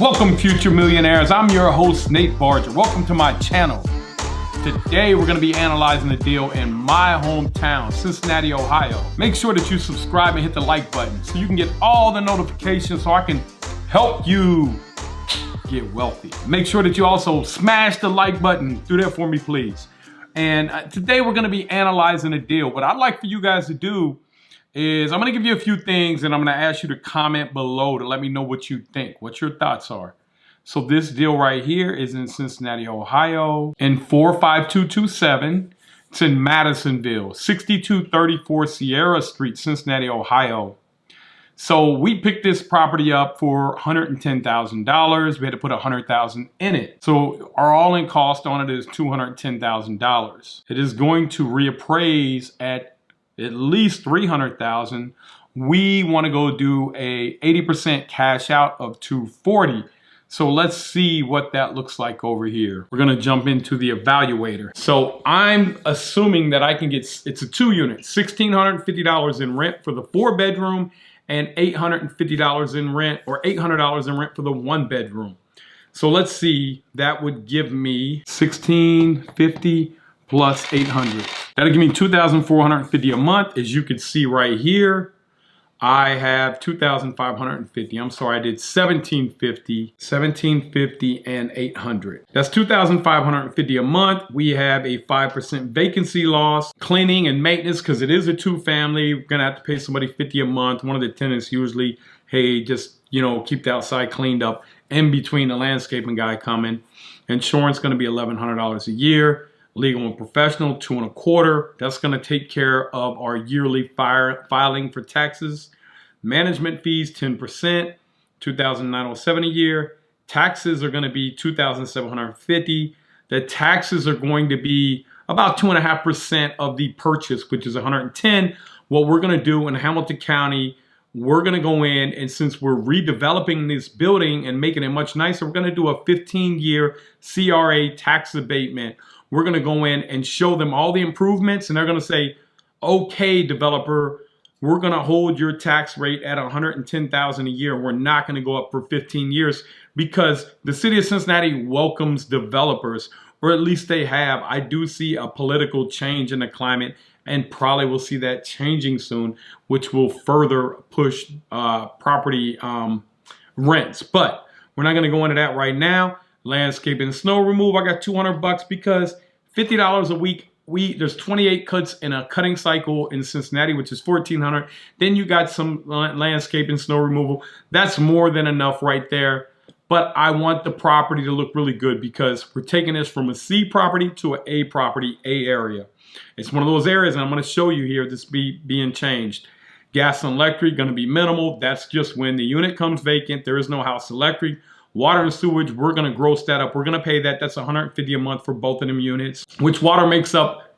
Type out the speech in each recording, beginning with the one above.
Welcome, future millionaires. I'm your host, Nate Barger. Welcome to my channel. Today, we're going to be analyzing a deal in my hometown, Cincinnati, Ohio. Make sure that you subscribe and hit the like button so you can get all the notifications so I can help you get wealthy. Make sure that you also smash the like button. Do that for me, please. And today, we're going to be analyzing a deal. What I'd like for you guys to do is I'm going to give you a few things and I'm going to ask you to comment below to let me know what you think, what your thoughts are. So this deal right here is in Cincinnati, Ohio, in 45227. It's in Madisonville, 6234 Sierra Street, Cincinnati, Ohio. So we picked this property up for $110,000. We had to put $100,000 in it. So our all-in cost on it is $210,000. It is going to reappraise at least $300,000. We want to go do a 80% cash out of $240,000. So let's see what that looks like over here. We're going to jump into the evaluator. So I'm assuming that I can get, it's a 2-unit, $1,650 in rent for the 4-bedroom and $850 in rent, or $800 in rent for the 1-bedroom. So let's see, that would give me $1,650 plus $800. That'll give me $2,450 a month. As you can see right here, I have $2,550. I'm sorry, I did $1,750 and $800. That's $2,550 a month. We have a 5% vacancy loss, cleaning and maintenance, because it is a 2-family. We're gonna have to pay somebody $50 a month. One of the tenants usually, hey, just, you know, keep the outside cleaned up in between the landscaping guy coming. Insurance gonna be $1,100 a year. Legal and professional, $225. That's going to take care of our yearly filing for taxes. Management fees, 10%, $2,907 a year. Taxes are going to be $2,750. The taxes are going to be about 2.5% of the purchase, which is $110. What we're going to do in Hamilton County, we're going to go in, and since we're redeveloping this building and making it much nicer, we're going to do a 15-year CRA tax abatement. We're going to go in and show them all the improvements, and they're going to say, okay, developer, we're going to hold your tax rate at $110,000 a year. We're not going to go up for 15 years because the city of Cincinnati welcomes developers, or at least they have. I do see a political change in the climate, and probably will see that changing soon, which will further push property rents. But we're not going to go into that right now. Landscaping, snow removal, I got $200 because $50 a week. There's 28 cuts in a cutting cycle in Cincinnati, which is $1,400. Then you got some landscaping, snow removal. That's more than enough right there. But I want the property to look really good because we're taking this from a C property to an A property, A area. It's one of those areas, and I'm going to show you here this being changed. Gas and electric going to be minimal. That's just when the unit comes vacant. There is no house electric. Water and sewage, we're going to gross that up. We're going to pay that. That's $150 a month for both of them units, which water makes up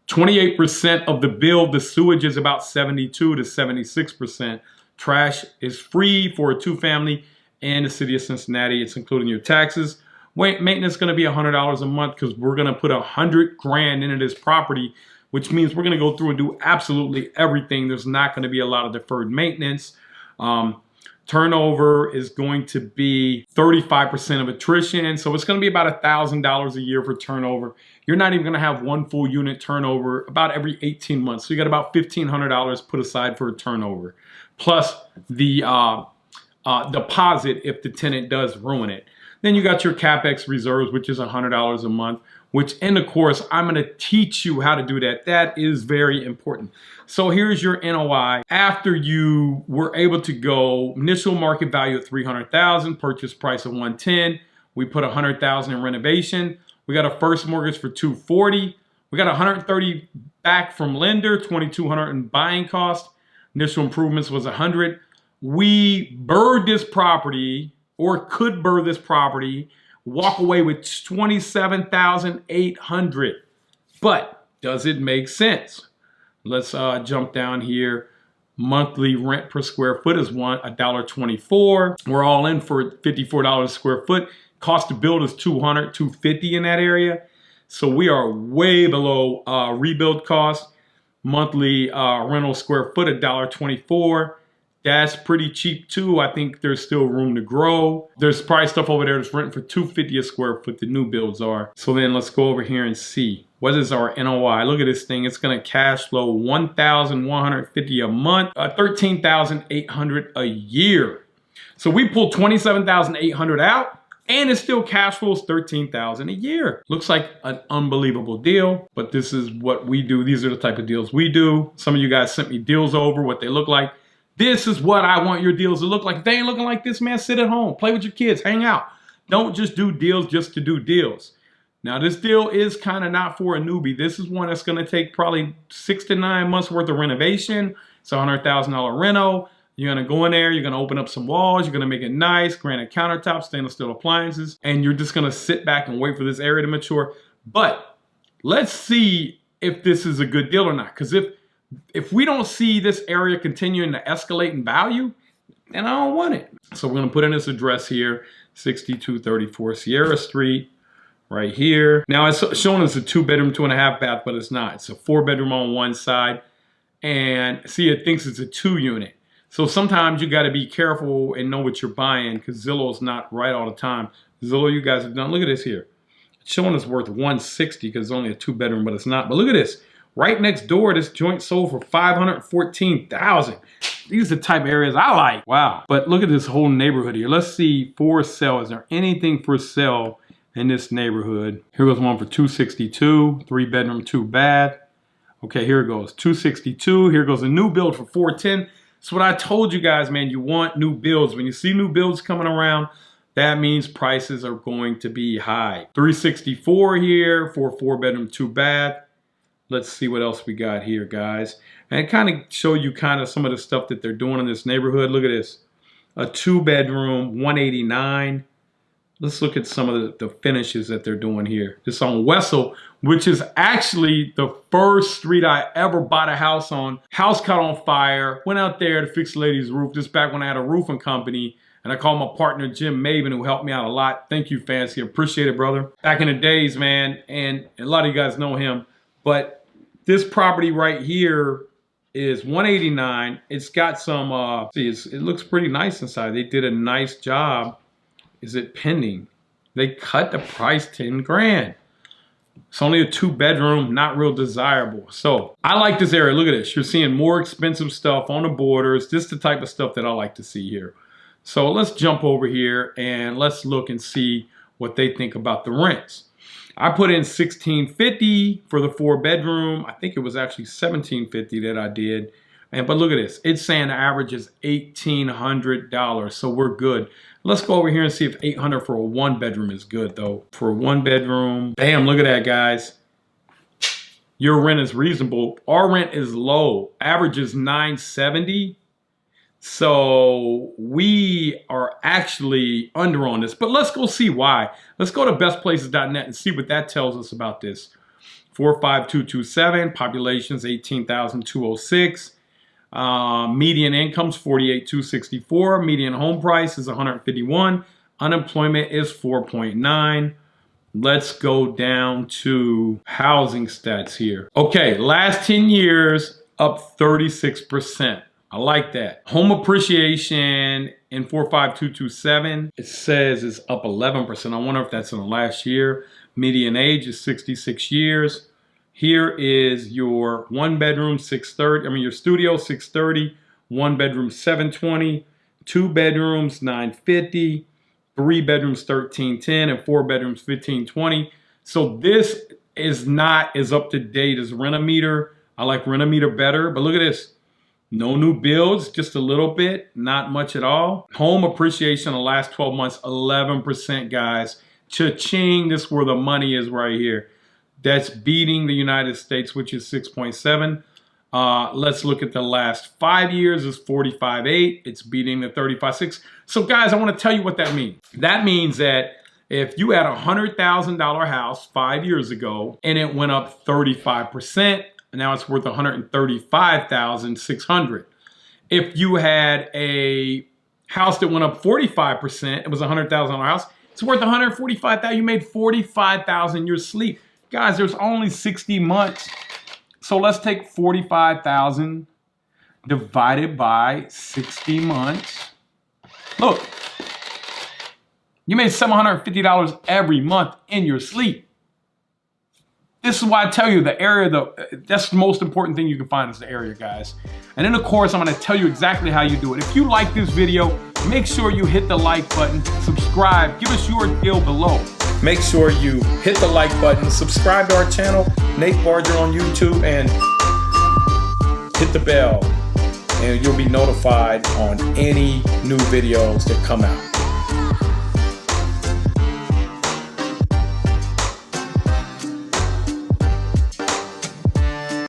28% of the bill. The sewage is about 72 to 76%. Trash is free for a 2-family in the city of Cincinnati. It's including your taxes. Maintenance is going to be $100 a month because we're going to put $100,000 into this property, which means we're going to go through and do absolutely everything. There's not going to be a lot of deferred maintenance. Turnover is going to be 35% of attrition. So it's going to be about $1,000 a year for turnover. You're not even going to have one full unit turnover about every 18 months. So you got about $1,500 put aside for a turnover, plus the deposit if the tenant does ruin it. Then you got your CapEx reserves, which is $100 a month, which in the course, I'm going to teach you how to do that. That is very important. So here's your NOI. After you were able to go initial market value of $300,000, purchase price of $110,000. We put $100,000 in renovation. We got a first mortgage for $240,000. We got $130,000 back from lender, $2,200 in buying cost. Initial improvements was $100,000. We burred this property, or could burr this property, walk away with $27,800. But does it make sense? Let's jump down here. Monthly rent per square foot is $1.24. We're all in for $54 a square foot. Cost to build is $200, $250 in that area. So we are way below rebuild cost. Monthly rental square foot, $1.24. That's pretty cheap too. I think there's still room to grow. There's probably stuff over there that's renting for $250 a square foot, the new builds are. So then let's go over here and see. What is our NOI? Look at this thing. It's gonna cash flow $1,150 a month, $13,800 a year. So we pulled $27,800 out, and it still cash flows $13,000 a year. Looks like an unbelievable deal, but this is what we do. These are the type of deals we do. Some of you guys sent me deals over, what they look like. This is what I want your deals to look like. If they ain't looking like this, man, sit at home, play with your kids, hang out. Don't just do deals just to do deals. Now, this deal is kind of not for a newbie. This is one that's going to take probably 6 to 9 months worth of renovation. It's a $100,000 reno. You're going to go in there, you're going to open up some walls, you're going to make it nice, granite countertops, stainless steel appliances, and you're just going to sit back and wait for this area to mature. But let's see if this is a good deal or not. Because if we don't see this area continuing to escalate in value, then I don't want it. So we're going to put in this address here, 6234 Sierra Street, right here. Now it's showing us a 2-bedroom, 2.5 bath, but it's not. It's a 4-bedroom on one side. And see, it thinks it's a 2-unit. So sometimes you got to be careful and know what you're buying, because Zillow's not right all the time. Zillow, you guys have done, look at this here. It's showing us worth $160 because it's only a 2-bedroom, but it's not. But look at this. Right next door, this joint sold for $514,000. These are the type of areas I like. Wow. But look at this whole neighborhood here. Let's see for sale. Is there anything for sale in this neighborhood? Here goes one for $262, 3-bedroom, 2-bath. Okay, here it goes, $262. Here goes a new build for $410. That's what I told you guys, man. You want new builds. When you see new builds coming around, that means prices are going to be high. $364 here for a 4-bedroom, 2-bath. Let's see what else we got here, guys. And kind of show you kind of some of the stuff that they're doing in this neighborhood. Look at this. A 2-bedroom, $189. Let's look at some of the finishes that they're doing here. This on Wessel, which is actually the first street I ever bought a house on. House caught on fire. Went out there to fix the lady's roof. This back when I had a roofing company. And I called my partner, Jim Maven, who helped me out a lot. Thank you, Fancy. Appreciate it, brother. Back in the days, man. And a lot of you guys know him. But this property right here is $189. It's got some, see, it looks pretty nice inside. They did a nice job. Is it pending? They cut the price 10 grand. It's only a 2-bedroom, not real desirable. So I like this area. Look at this. You're seeing more expensive stuff on the borders. This is the type of stuff that I like to see here. So let's jump over here and let's look and see what they think about the rents. I put in $1,650 for the 4-bedroom. I think it was actually $1,750 that I did. But look at this. It's saying the average is $1,800, so we're good. Let's go over here and see if $800 for a 1-bedroom is good, though. For a 1-bedroom, bam, look at that, guys. Your rent is reasonable. Our rent is low. Average is $970. So we are actually under on this, but let's go see why. Let's go to bestplaces.net and see what that tells us about this. 45227, population's 18,206. Median income's 48,264. Median home price is 151. Unemployment is 4.9. Let's go down to housing stats here. Okay, last 10 years, up 36%. I like that. Home appreciation in 45227, it says is up 11%. I wonder if that's in the last year. Median age is 66 years. Here is your 1-bedroom, 630. I mean, your studio, 630. 1-bedroom, 720. 2 bedrooms, 950. 3 bedrooms, 1310, and 4 bedrooms, 1520. So this is not as up to date as Renometer. I like Renometer better, but look at this. No new builds, just a little bit, not much at all. Home appreciation in the last 12 months, 11%, guys. Cha-ching, this is where the money is right here. That's beating the United States, which is 6.7. Let's look at the last 5 years, is 45.8. It's beating the 35.6. So guys, I want to tell you what that means. That means that if you had a $100,000 house 5 years ago and it went up 35%, now it's worth $135,600. If you had a house that went up 45%, it was a $100,000 house, it's worth $145,000. You made $45,000 in your sleep. Guys, there's only 60 months. So let's take $45,000 divided by 60 months. Look, you made $750 every month in your sleep. This is why I tell you the area, that's the most important thing you can find is the area, guys. And in the course, I'm gonna tell you exactly how you do it. If you like this video, make sure you hit the like button, subscribe, give us your deal below. Make sure you hit the like button, subscribe to our channel, Nate Barger on YouTube, and hit the bell, and you'll be notified on any new videos that come out.